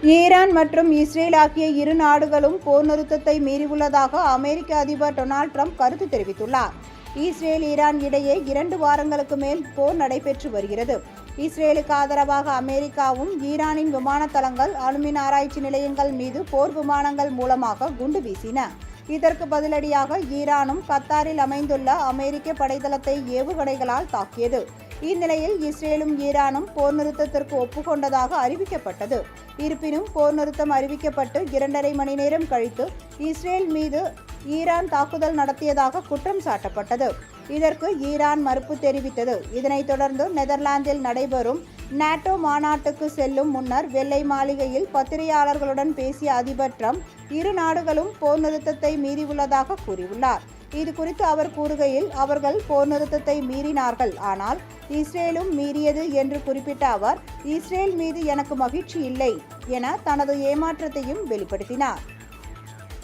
Iran மற்றும் Israel ஆகிய இரு நாடுகளும் போர் நிறுத்தத்தை மீறியுள்ளதாக அமெரிக்க அதிபர் டொனால்ட் ட்ரம்ப் கருத்து தெரிவித்துள்ளார். இஸ்ரேல் ஈரான் இடையே 2 வாரங்களுக்கு மேல் போர் நடைபெற்று வருகிறது. இஸ்ரேலுக்கு ஆதரவாக அமெரிக்காவும் ஈரானின் விமான தளங்கள், அணுமின் ஆராய்ச்சி நிலையங்கள் மீது போர் விமானங்கள் மூலமாக குண்டு வீசின. இதற்கு பதிலடியாக ஈரானும் கத்தாரில் அமைந்துள்ள அமெரிக்க படைத்தளத்தை ஏவுகணைகளால் தாக்கியது. இந்நிலையில் இஸ்ரேலும் ஈரானும் போர் நிறுத்தத்திற்கு ஒப்புக்கொண்டதாக அறிவிக்கப்பட்டது. இருப்பினும் போர் நிறுத்தம் அறிவிக்கப்பட்டு 2.5 மணி நேரம் கழித்து இஸ்ரேல் மீது ஈரான் தாக்குதல் நடத்தியதாக குற்றம் சாட்டப்பட்டது. இதற்கு ஈரான் மறுப்பு தெரிவித்தது. இதனைத் தொடர்ந்து நெதர்லாந்தில் நடைபெறும் நேட்டோ மாநாட்டுக்கு செல்லும் முன்னர் வெள்ளை மாளிகையில் பத்திரிகையாளர்களுடன் பேசிய அதிபர் ட்ரம்ப் இரு நாடுகளும் போர் நிறுத்தத்தை மீறியுள்ளதாக கூறியுள்ளார். இது குறித்து அவர் கூறுகையில், அவர்கள் போர் நிறுத்தத்தை மீறினார்கள், ஆனால் இஸ்ரேலும் மீறியது என்று குறிப்பிட்ட அவர், இஸ்ரேல் மீது எனக்கு மகிழ்ச்சி இல்லை என தனது ஏமாற்றத்தையும் வெளிப்படுத்தினார்.